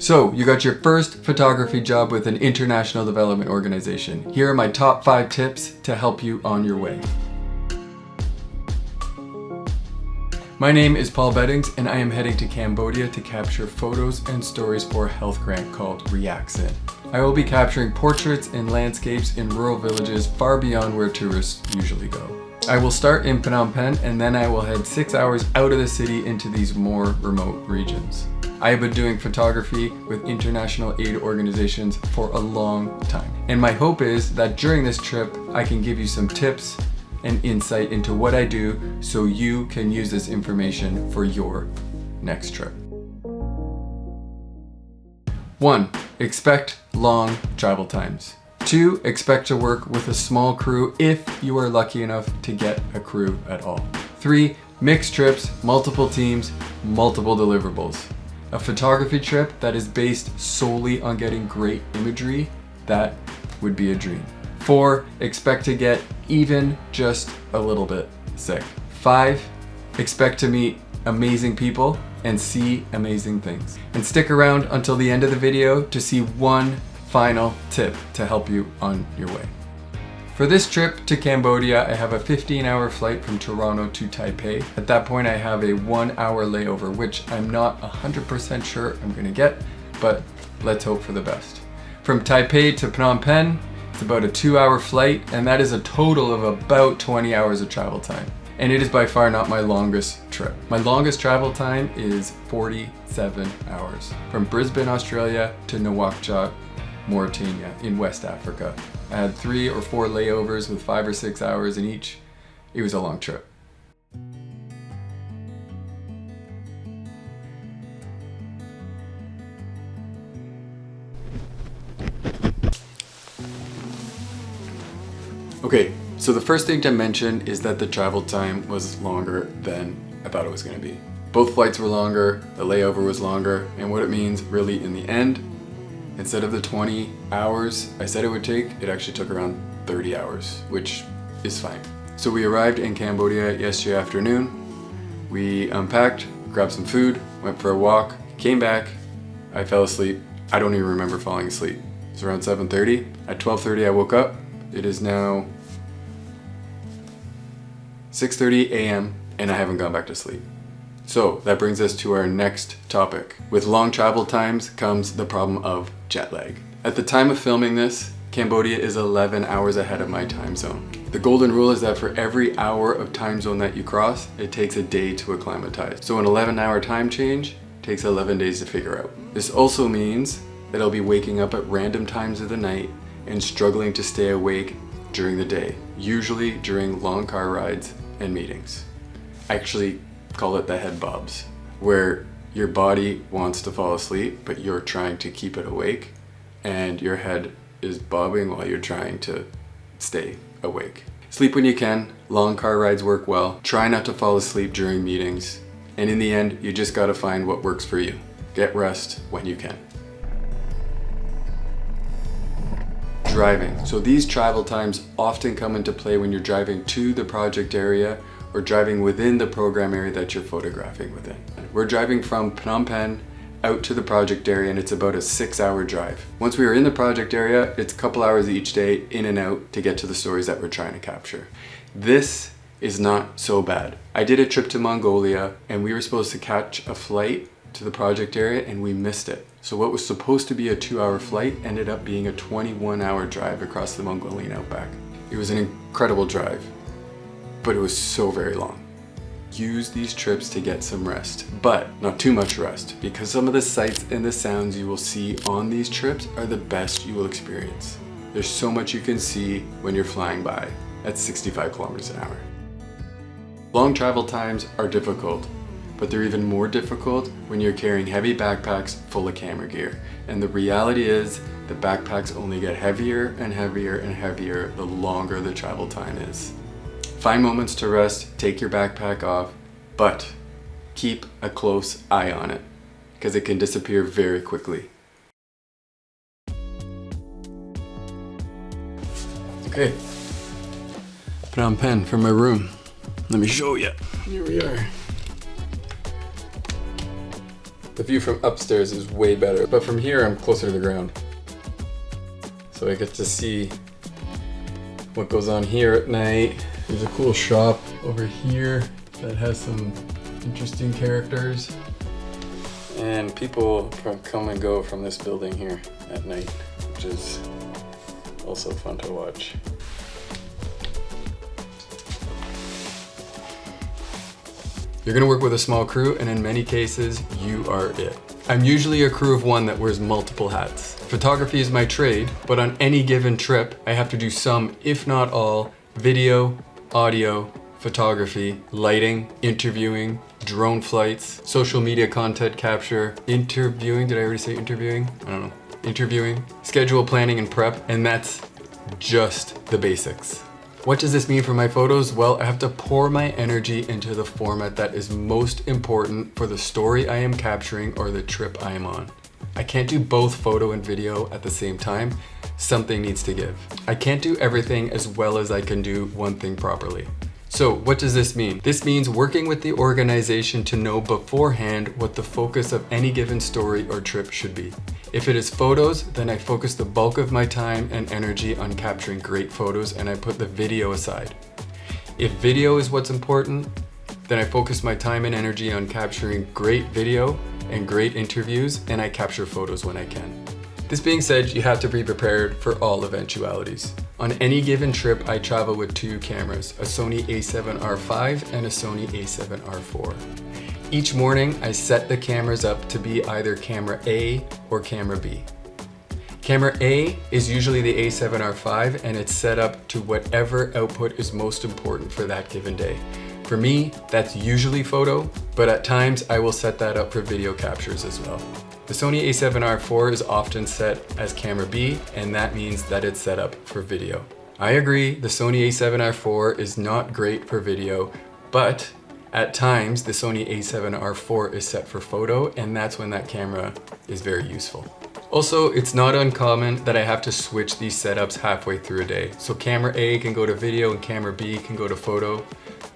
So, you got your first photography job with an international development organization. Here are my top 5 tips to help you on your way. My name is Paul Beddings and I am heading to Cambodia to capture photos and stories for a health grant called Reaxin. I will be capturing portraits and landscapes in rural villages far beyond where tourists usually go. I will start in Phnom Penh and then I will head 6 hours out of the city into these more remote regions. I have been doing photography with international aid organizations for a long time. And my hope is that during this trip, I can give you some tips and insight into what I do so you can use this information for your next trip. 1. Expect long travel times. 2. Expect to work with a small crew if you are lucky enough to get a crew at all. 3. Mixed trips, multiple teams, multiple deliverables. A photography trip that is based solely on getting great imagery, that would be a dream. 4. Expect to get even just a little bit sick. 5. Expect to meet amazing people and see amazing things. And stick around until the end of the video to see one final tip to help you on your way. For this trip to Cambodia, I have a 15-hour flight from Toronto to Taipei. At that point, I have a 1-hour layover, which I'm not 100% sure I'm gonna get, but let's hope for the best. From Taipei to Phnom Penh, it's about a 2-hour flight, and that is a total of about 20 hours of travel time. And it is by far not my longest trip. My longest travel time is 47 hours. From Brisbane, Australia to Nouakchott, Mauritania in West Africa. I had 3 or 4 layovers with 5 or 6 hours in each. It was a long trip. Okay, so the first thing to mention is that the travel time was longer than I thought it was going to be. Both flights were longer, the layover was longer, and what it means really in the end, instead of the 20 hours I said it would take, it actually took around 30 hours, which is fine. So we arrived in Cambodia yesterday afternoon. We unpacked, grabbed some food, went for a walk, came back, I fell asleep. I don't even remember falling asleep. It's around 7:30. At 12:30 I woke up. It is now 6:30 a.m. and I haven't gone back to sleep. So that brings us to our next topic. With long travel times comes the problem of jet lag. At the time of filming this, Cambodia is 11 hours ahead of my time zone. The golden rule is that for every hour of time zone that you cross, it takes a day to acclimatize. So an 11-hour time change takes 11 days to figure out. This also means that I'll be waking up at random times of the night and struggling to stay awake during the day, usually during long car rides and meetings. I actually call it the head bobs, where your body wants to fall asleep, but you're trying to keep it awake, and your head is bobbing while you're trying to stay awake. Sleep when you can, long car rides work well, try not to fall asleep during meetings, and in the end, you just gotta find what works for you. Get rest when you can. Driving. So these travel times often come into play when you're driving to the project area or driving within the program area that you're photographing within. We're driving from Phnom Penh out to the project area and it's about a 6-hour drive. Once we are in the project area, it's a couple hours each day in and out to get to the stories that we're trying to capture. This is not so bad. I did a trip to Mongolia and we were supposed to catch a flight to the project area and we missed it. So what was supposed to be a 2-hour flight ended up being a 21-hour drive across the Mongolian outback. It was an incredible drive, but it was so very long. Use these trips to get some rest, but not too much rest, because some of the sights and the sounds you will see on these trips are the best you will experience. There's so much you can see when you're flying by at 65 kilometers an hour. Long travel times are difficult, but they're even more difficult when you're carrying heavy backpacks full of camera gear. And the reality is the backpacks only get heavier and heavier and heavier the longer the travel time is. Find moments to rest, take your backpack off, but keep a close eye on it because it can disappear very quickly. Okay, Phnom Penh from my room. Let me show you. Here we are. The view from upstairs is way better, but from here I'm closer to the ground. So I get to see what goes on here at night. There's a cool shop over here that has some interesting characters. And people come and go from this building here at night, which is also fun to watch. You're gonna work with a small crew, and in many cases, you are it. I'm usually a crew of one that wears multiple hats. Photography is my trade, but on any given trip, I have to do some, if not all, video, audio, photography, lighting, interviewing, drone flights, social media content capture, interviewing, did I already say interviewing? I don't know. Interviewing, schedule planning and prep, and that's just the basics. What does this mean for my photos? Well, I have to pour my energy into the format that is most important for the story I am capturing or the trip I am on. I can't do both photo and video at the same time. Something needs to give. I can't do everything as well as I can do one thing properly. So what does this mean? This means working with the organization to know beforehand what the focus of any given story or trip should be. If it is photos, then I focus the bulk of my time and energy on capturing great photos and I put the video aside. If video is what's important, then I focus my time and energy on capturing great video and great interviews, and I capture photos when I can. This being said, you have to be prepared for all eventualities. On any given trip, I travel with two cameras, a Sony a7R5 and a Sony a7R4. Each morning, I set the cameras up to be either camera A or camera B. Camera A is usually the a7R5, and it's set up to whatever output is most important for that given day. For me, that's usually photo, but at times I will set that up for video captures as well. The Sony a7R4 is often set as camera B, and that means that it's set up for video. I agree, the Sony a7R4 is not great for video, but at times the Sony a7R4 is set for photo, and that's when that camera is very useful. Also, it's not uncommon that I have to switch these setups halfway through a day. So camera A can go to video and camera B can go to photo.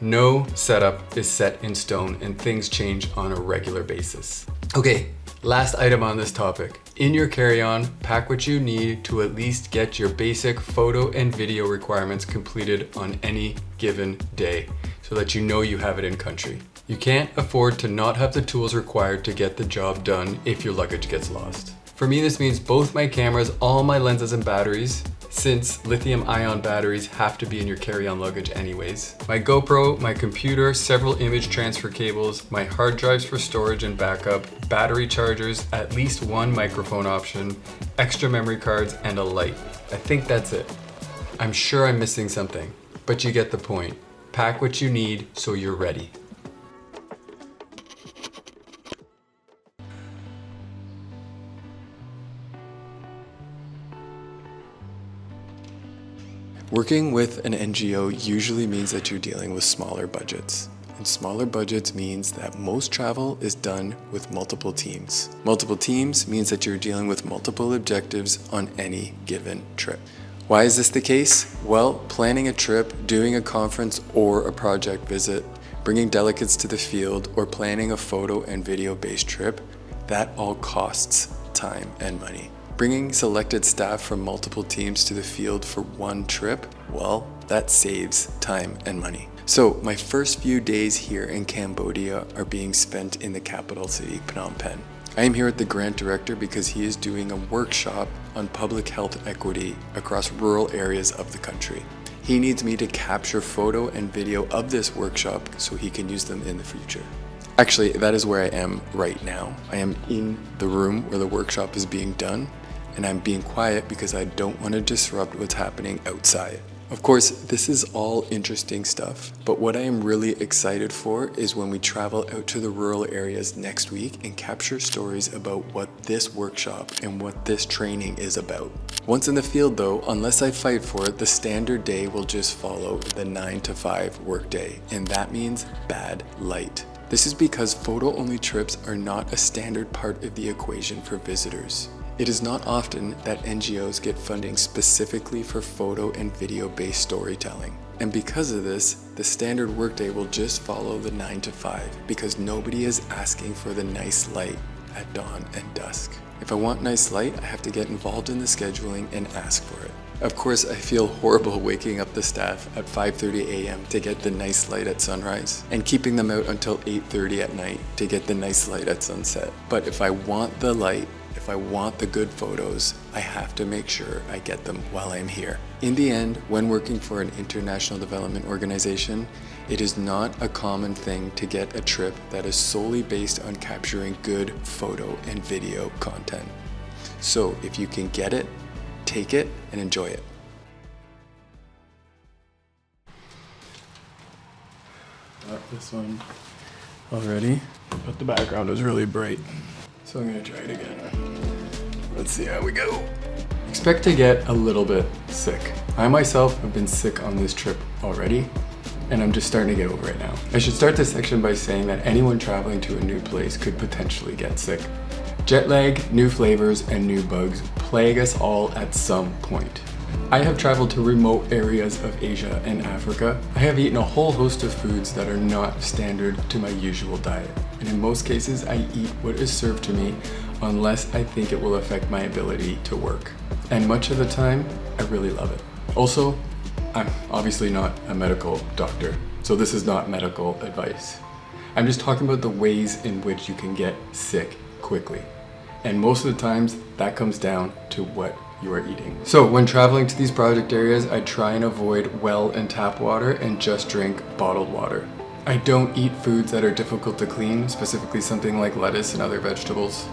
No setup is set in stone, and things change on a regular basis. Okay, last item on this topic. In your carry-on, pack what you need to at least get your basic photo and video requirements completed on any given day so that you know you have it in country. You can't afford to not have the tools required to get the job done if your luggage gets lost. For me, this means both my cameras, all my lenses and batteries, since lithium-ion batteries have to be in your carry-on luggage anyways. My GoPro, my computer, several image transfer cables, my hard drives for storage and backup, battery chargers, at least one microphone option, extra memory cards, and a light. I think that's it. I'm sure I'm missing something, but you get the point. Pack what you need so you're ready. Working with an NGO usually means that you're dealing with smaller budgets. And smaller budgets means that most travel is done with multiple teams. Multiple teams means that you're dealing with multiple objectives on any given trip. Why is this the case? Well, planning a trip, doing a conference or a project visit, bringing delegates to the field, or planning a photo and video-based trip, that all costs time and money. Bringing selected staff from multiple teams to the field for one trip, well, that saves time and money. So my first few days here in Cambodia are being spent in the capital city, Phnom Penh. I am here with the grant director because he is doing a workshop on public health equity across rural areas of the country. He needs me to capture photo and video of this workshop so he can use them in the future. Actually, that is where I am right now. I am in the room where the workshop is being done, and I'm being quiet because I don't want to disrupt what's happening outside. Of course, this is all interesting stuff, but what I am really excited for is when we travel out to the rural areas next week and capture stories about what this workshop and what this training is about. Once in the field though, unless I fight for it, the standard day will just follow the 9 to 5 workday, and that means bad light. This is because photo-only trips are not a standard part of the equation for visitors. It is not often that NGOs get funding specifically for photo and video-based storytelling. And because of this, the standard workday will just follow the 9 to 5 because nobody is asking for the nice light. at dawn and dusk. If I want nice light, I have to get involved in the scheduling and ask for it. Of course, I feel horrible waking up the staff at 5:30 a.m. to get the nice light at sunrise and keeping them out until 8:30 at night to get the nice light at sunset. But if I want the light, if I want the good photos, I have to make sure I get them while I'm here. In the end, when working for an international development organization, it is not a common thing to get a trip that is solely based on capturing good photo and video content. So if you can get it, take it and enjoy it. Got this one already, but the background is really bright. So I'm gonna try it again. Let's see how we go. Expect to get a little bit sick. I myself have been sick on this trip already, and I'm just starting to get over it now. I should start this section by saying that anyone traveling to a new place could potentially get sick. Jet lag, new flavors, and new bugs plague us all at some point. I have traveled to remote areas of Asia and Africa. I have eaten a whole host of foods that are not standard to my usual diet. And in most cases, I eat what is served to me unless I think it will affect my ability to work. And much of the time, I really love it. Also, I'm obviously not a medical doctor, so this is not medical advice. I'm just talking about the ways in which you can get sick quickly. And most of the times, that comes down to what you are eating. So when traveling to these project areas, I try and avoid well and tap water and just drink bottled water. I don't eat foods that are difficult to clean, specifically something like lettuce and other vegetables.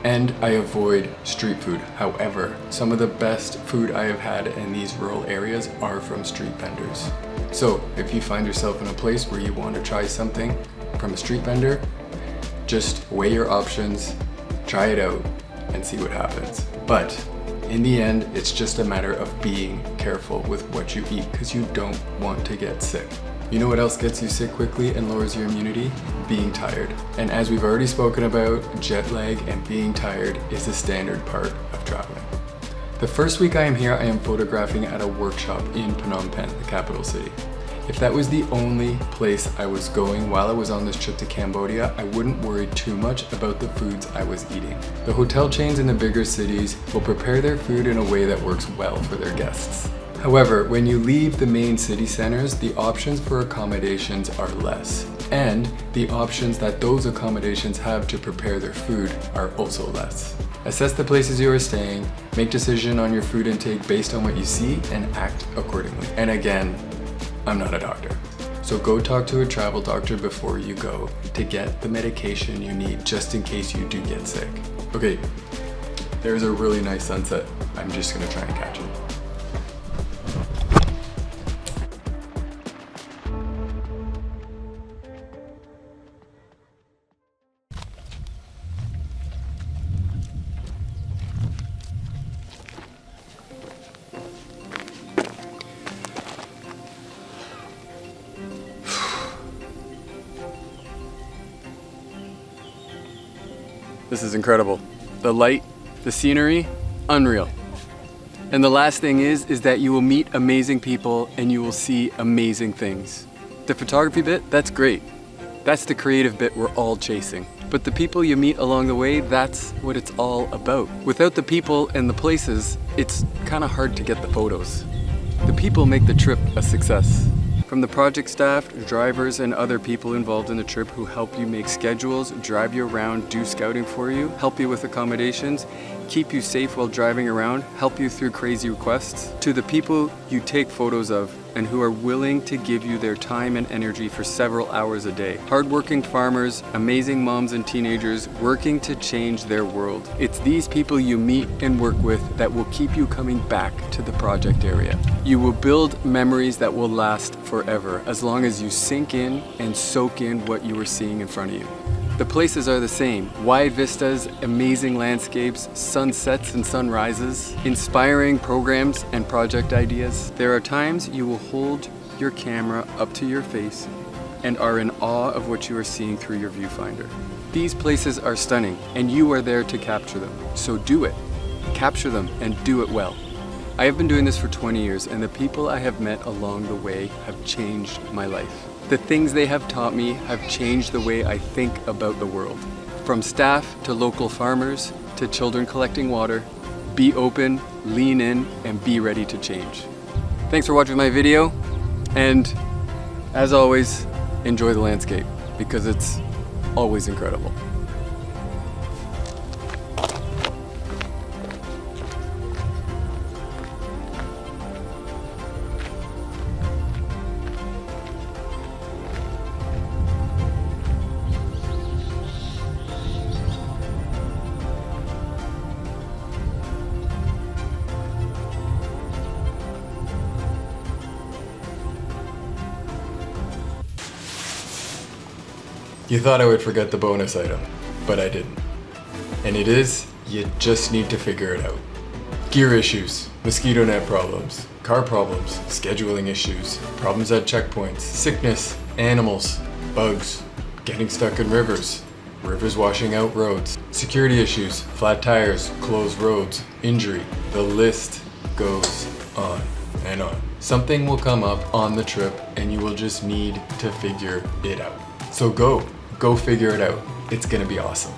And I avoid street food. However, some of the best food I have had in these rural areas are from street vendors. So if you find yourself in a place where you want to try something from a street vendor, just weigh your options, try it out, and see what happens. But in the end, it's just a matter of being careful with what you eat because you don't want to get sick. You know what else gets you sick quickly and lowers your immunity? Being tired. And as we've already spoken about, jet lag and being tired is a standard part of traveling. The first week I am here, I am photographing at a workshop in Phnom Penh, the capital city. If that was the only place I was going while I was on this trip to Cambodia, I wouldn't worry too much about the foods I was eating. The hotel chains in the bigger cities will prepare their food in a way that works well for their guests. However, when you leave the main city centers, the options for accommodations are less. And the options that those accommodations have to prepare their food are also less. Assess the places you are staying, make decision on your food intake based on what you see, and act accordingly. And again, I'm not a doctor. So go talk to a travel doctor before you go to get the medication you need just in case you do get sick. Okay, there's a really nice sunset. I'm just gonna try and catch it. This is incredible. The light, the scenery, unreal. And the last thing is that you will meet amazing people and you will see amazing things. The photography bit, that's great. That's the creative bit we're all chasing. But the people you meet along the way, that's what it's all about. Without the people and the places, it's kind of hard to get the photos. The people make the trip a success. From the project staff, drivers, and other people involved in the trip who help you make schedules, drive you around, do scouting for you, help you with accommodations, keep you safe while driving around, help you through crazy requests, to the people you take photos of and who are willing to give you their time and energy for several hours a day. Hardworking farmers, amazing moms and teenagers working to change their world. It's these people you meet and work with that will keep you coming back to the project area. You will build memories that will last forever as long as you sink in and soak in what you are seeing in front of you. The places are the same. Wide vistas, amazing landscapes, sunsets and sunrises, inspiring programs and project ideas. There are times you will hold your camera up to your face and are in awe of what you are seeing through your viewfinder. These places are stunning and you are there to capture them. So do it. Capture them and do it well. I have been doing this for 20 years and the people I have met along the way have changed my life. The things they have taught me have changed the way I think about the world. From staff to local farmers to children collecting water, be open, lean in, and be ready to change. Thanks for watching my video, and as always, enjoy the landscape because it's always incredible. You thought I would forget the bonus item, but I didn't. And it is, you just need to figure it out. Gear issues, mosquito net problems, car problems, scheduling issues, problems at checkpoints, sickness, animals, bugs, getting stuck in rivers, rivers washing out roads, security issues, flat tires, closed roads, injury. The list goes on and on. Something will come up on the trip and you will just need to figure it out. So go figure it out. It's gonna be awesome.